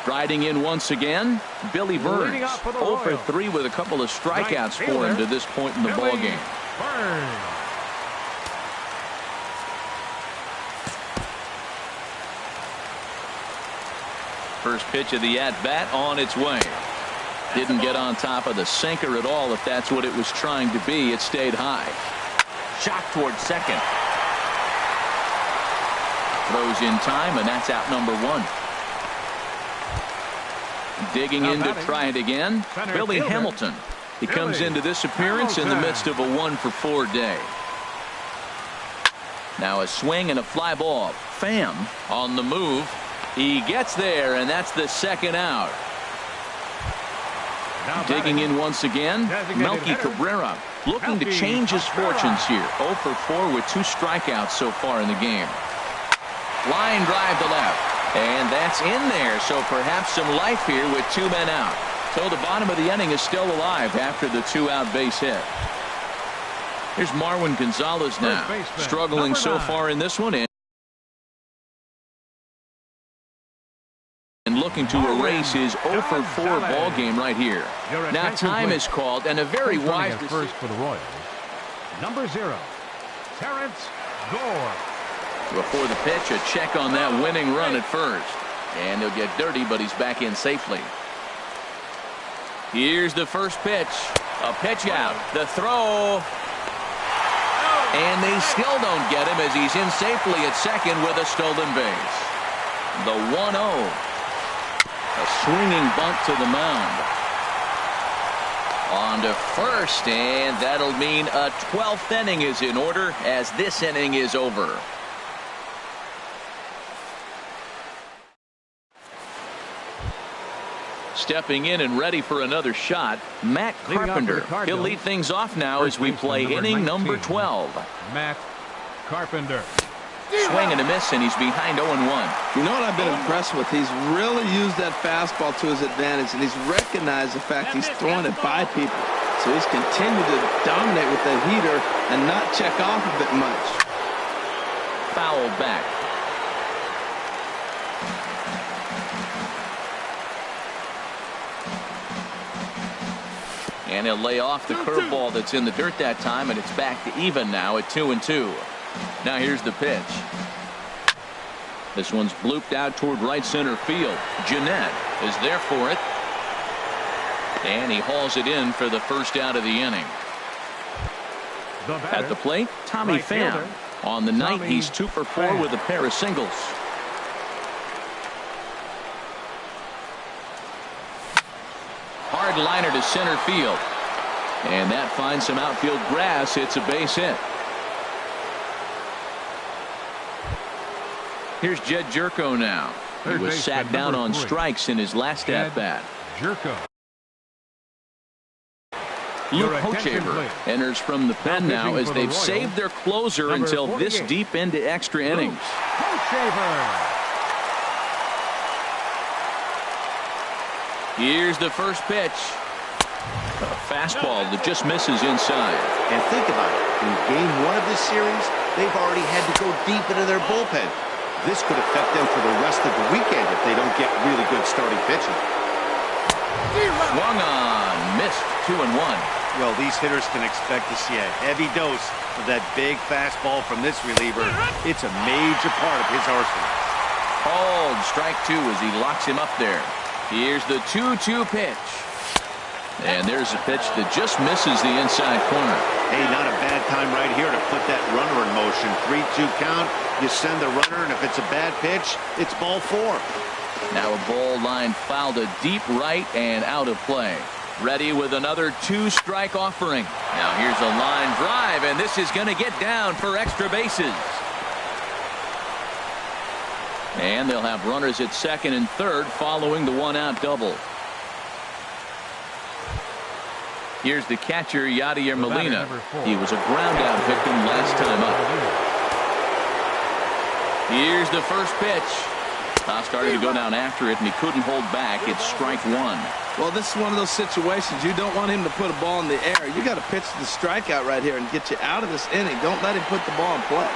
Striding in once again, Billy Burns. 0 for 3 with a couple of strikeouts for him to this point in the ballgame. First pitch of the at-bat on its way. Didn't get on top of the sinker at all, if that's what it was trying to be. It stayed high. Shot towards second. Throws in time, and that's out number 1. Digging in to try it again, Billy Hamilton. He comes into this appearance in the midst of a 1 for 4 day. Now a swing and a fly ball. Pham on the move. He gets there, and that's the second out. Digging in once again, Melky Cabrera looking to change his fortunes here. 0 for 4 with 2 strikeouts so far in the game. Line drive to left, and that's in there, so perhaps some life here with 2 men out. So the bottom of the inning is still alive after the 2-out base hit. Here's Marwin Gonzalez now, struggling so far in this one, and looking to erase his 0 for 4 ball game right here. Now time is called, and a very wise first for the Royals. Number 0, Terrence Gore. Before the pitch, a check on that winning run at first, and he'll get dirty, but he's back in safely. Here's the first pitch. A pitch out. The throw. And they still don't get him as he's in safely at second with a stolen base. The 1-0. A swinging bunt to the mound. On to first, and that'll mean a 12th inning is in order as this inning is over. Stepping in and ready for another shot, Matt Carpenter. He'll lead things off now as we play inning number 12. Matt Carpenter. Swing and a miss, and he's behind 0-1. You know what I've been impressed with? He's really used that fastball to his advantage, and he's recognized the fact he's throwing it by people. So he's continued to dominate with that heater and not check off a bit much. Foul back. And he'll lay off the curveball that's in the dirt that time, and it's back to even now at 2-2. Now here's the pitch. This one's blooped out toward right center field. Jeanette is there for it. And he hauls it in for the first out of the inning. At the plate, Tommy Pham. On the night, he's 2 for 4 with a pair of singles. Hard liner to center field. And that finds some outfield grass. It's a base hit. Here's Jed Jerko now. He was sat down on strikes in his last at-bat. Jerko. Luke Hochevar enters from the pen now as they've saved their closer until this deep into extra innings. Here's the first pitch. A fastball that just misses inside. And think about it. In game 1 of this series, they've already had to go deep into their bullpen. This could affect them for the rest of the weekend if they don't get really good starting pitching. Swung on, missed, 2-1. Well, these hitters can expect to see a heavy dose of that big fastball from this reliever. It's a major part of his arsenal. Called strike 2 as he locks him up there. Here's the 2-2 pitch. And there's a pitch that just misses the inside corner. Hey, not a bad time right here to put that runner in motion. 3-2 count. You send the runner, and if it's a bad pitch, it's ball 4. Now a ball line fouled to deep right and out of play. Ready with another 2-strike offering. Now here's a line drive, and this is going to get down for extra bases. And they'll have runners at second and third following the 1-out double. Here's the catcher, Yadier Molina. He was a ground-out victim last time up. Here's the first pitch. Started to go down after it, and he couldn't hold back. It's strike 1. Well, this is one of those situations you don't want him to put a ball in the air. You got to pitch the strikeout right here and get you out of this inning. Don't let him put the ball in play.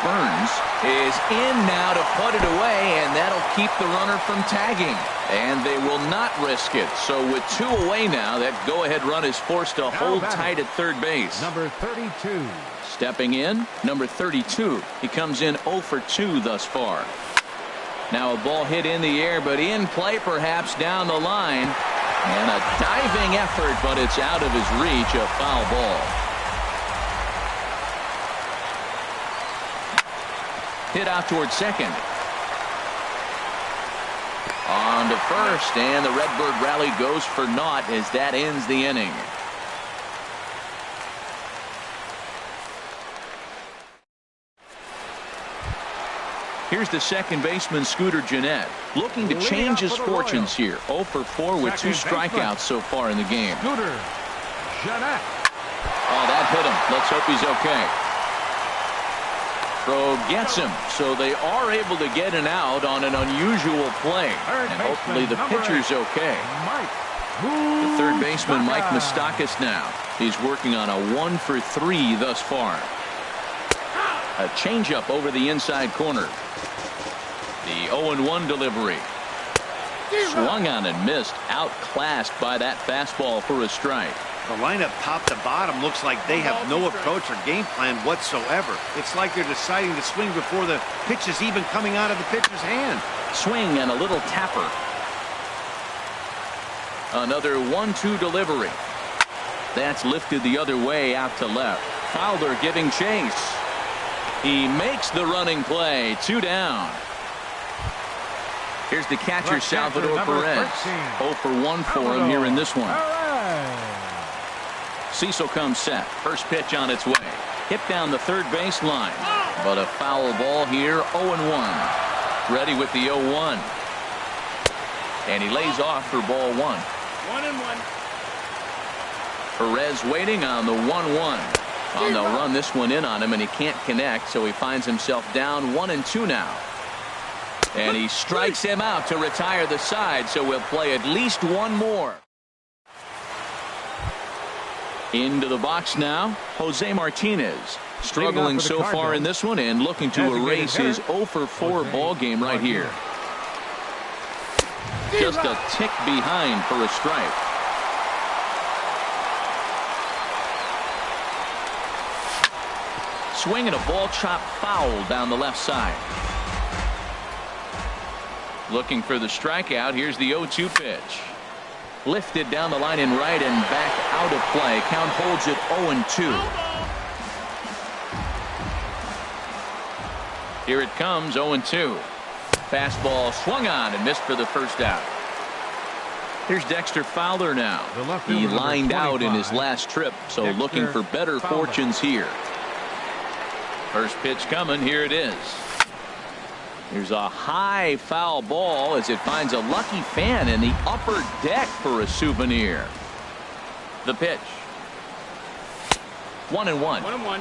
Burns is in now to put it away, and that'll keep the runner from tagging. And they will not risk it. So with 2 away now, that go-ahead run is forced to hold tight at third base. Number 32. Stepping in, number 32. He comes in 0 for 2 thus far. Now a ball hit in the air, but in play perhaps down the line. And a diving effort, but it's out of his reach, a foul ball. Hit out towards second. On to first, and the Redbird rally goes for naught as that ends the inning. Here's the second baseman, Scooter Gennett, looking to change his fortunes here. 0 for 4 with 2 strikeouts so far in the game. Scooter Gennett. Oh, that hit him. Let's hope he's okay. Throw gets him, so they are able to get an out on an unusual play. And hopefully the pitcher's okay. The third baseman, Mike Moustakas, now. He's working on a 1 for 3 thus far. A changeup over the inside corner. The 0-1 delivery. Swung on and missed. Outclassed by that fastball for a strike. The lineup top to bottom looks like they have no approach or game plan whatsoever. It's like they're deciding to swing before the pitch is even coming out of the pitcher's hand. Swing and a little tapper. Another 1-2 delivery. That's lifted the other way out to left. Fowler giving chase. He makes the running play. 2 down. Here's the catcher, Salvador Perez. 0 for 1 for him here in this one. Cecil comes set. First pitch on its way. Hit down the third base line. But a foul ball here. 0-1. Ready with the 0-1. And he lays off for ball 1. 1-1. Perez waiting on the 1-1. Well, they'll run this one in on him, and he can't connect, so he finds himself down 1-2 now. And he strikes him out to retire the side, so we'll play at least one more. Into the box now, Jose Martinez. Struggling so far in this one and looking to erase his 0 for 4 ball game right here. Just a tick behind for a strike. Swinging a ball chopped foul down the left side. Looking for the strikeout. Here's the 0-2 pitch. Lifted down the line in right and back out of play. Count holds it 0-2. Here it comes, 0-2. Fastball swung on and missed for the first out. Here's Dexter Fowler now. He lined out in his last trip, so looking for better fortunes here. First pitch coming. Here it is. Here's a high foul ball as it finds a lucky fan in the upper deck for a souvenir. The pitch. 1-1. 1-1.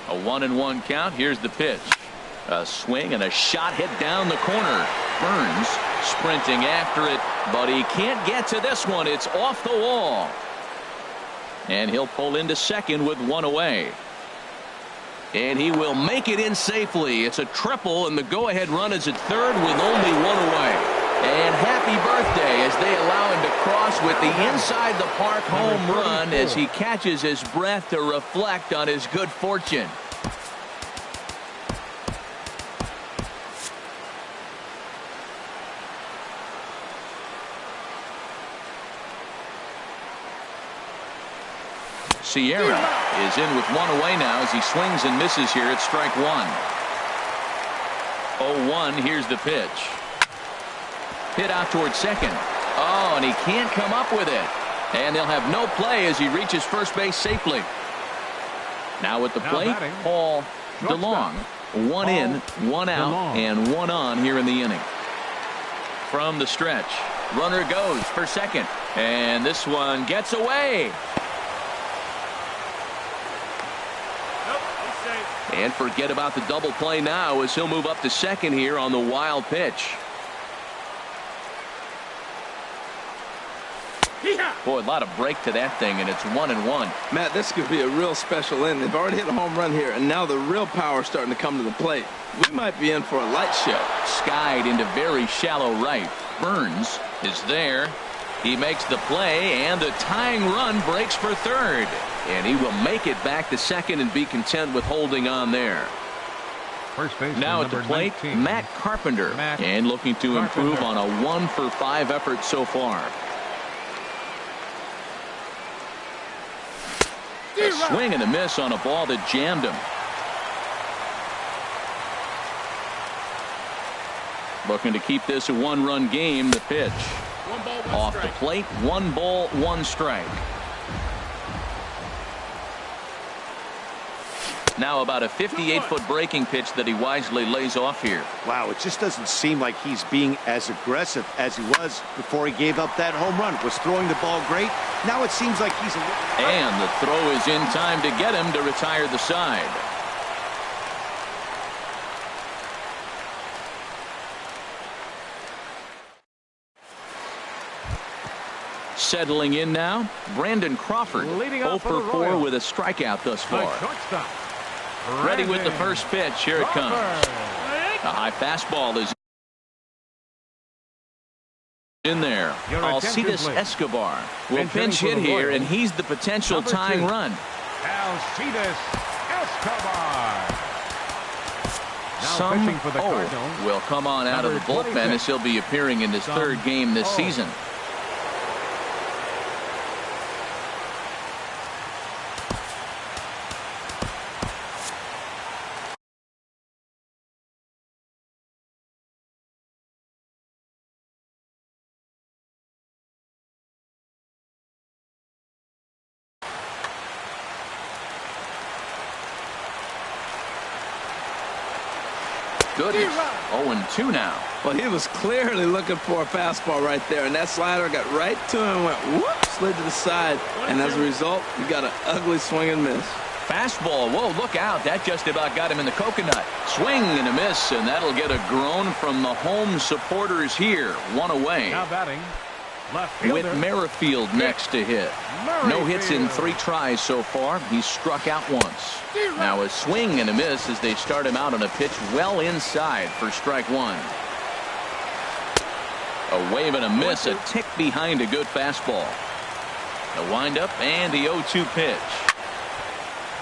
A 1-1 count. Here's the pitch. A swing and a shot hit down the corner. Burns sprinting after it, but he can't get to this one. It's off the wall. And he'll pull into second with 1 away. And he will make it in safely. It's a triple, and the go-ahead run is at third with only 1 away. And happy birthday as they allow him to cross with the inside the park home run as he catches his breath to reflect on his good fortune. Sierra is in with 1 away now as he swings and misses here at strike 1. 0-1. Here's the pitch. Hit out towards second. Oh, and he can't come up with it. And they'll have no play as he reaches first base safely. Now at the plate, Paul DeLong. 1 in, 1 out, and 1 on here in the inning. From the stretch, runner goes for second. And this one gets away. And forget about the double play now as he'll move up to second here on the wild pitch. Boy, a lot of break to that thing, and it's 1-1. Matt, this could be a real special inning. They've already hit a home run here, and now the real power is starting to come to the plate. We might be in for a light show. Skied into very shallow right. Burns is there. He makes the play, and the tying run breaks for third. And he will make it back to second and be content with holding on there. First base now at the plate, 19. Matt Carpenter. And looking to improve on a 1 for 5 effort so far. A swing and a miss on a ball that jammed him. Looking to keep this a 1-run game. The pitch. 1 ball, 1 Off strike. the plate, 1 ball, 1 strike. Now about a 58-foot breaking pitch that he wisely lays off here. Wow, it just doesn't seem like he's being as aggressive as he was before he gave up that home run. Was throwing the ball great. Now it seems like he's And the throw is in time to get him to retire the side. Settling in now, Brandon Crawford, 0 for 4 with a strikeout thus far. Ready with the first pitch. Here it comes. A high fastball is in there. Alcides Escobar will pinch hit here, and he's the potential tying run. Alcides Escobar. Some will come on out of the bullpen as he'll be appearing in his third game this season. Goodness. 0-2 now. Well, he was clearly looking for a fastball right there, and that slider got right to him and went whoop, slid to the side, and as a result, you got an ugly swing and miss. Fastball. Whoa, look out. That just about got him in the coconut. Swing and a miss, and that'll get a groan from the home supporters here. One away. Now batting, left fielder. With Merrifield next to hit. No hits in 3 tries so far. He's struck out once. Now a swing and a miss as they start him out on a pitch well inside for strike 1. A wave and a miss, a tick behind a good fastball. The windup and the 0-2 pitch.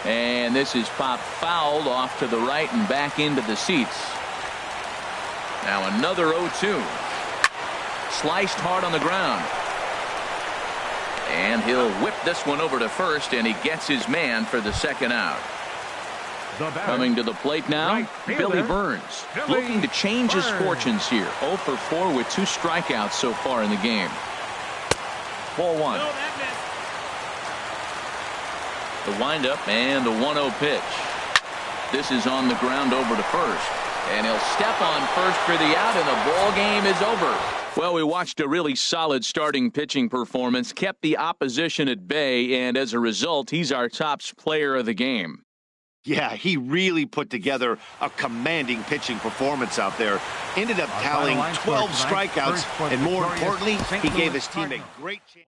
And this is popped fouled off to the right and back into the seats. Now another 0-2. Sliced hard on the ground. And he'll whip this one over to first, and he gets his man for the second out. Coming to the plate now, Billy Burns, looking to change his fortunes here. 0 for 4 with 2 strikeouts so far in the game. Ball 1. The windup and the 1-0 pitch. This is on the ground over to first. And he'll step on first for the out, and the ball game is over. Well, we watched a really solid starting pitching performance, kept the opposition at bay, and as a result, he's our top player of the game. Yeah, he really put together a commanding pitching performance out there. Ended up tallying 12 strikeouts, and more importantly, he gave his team a great chance.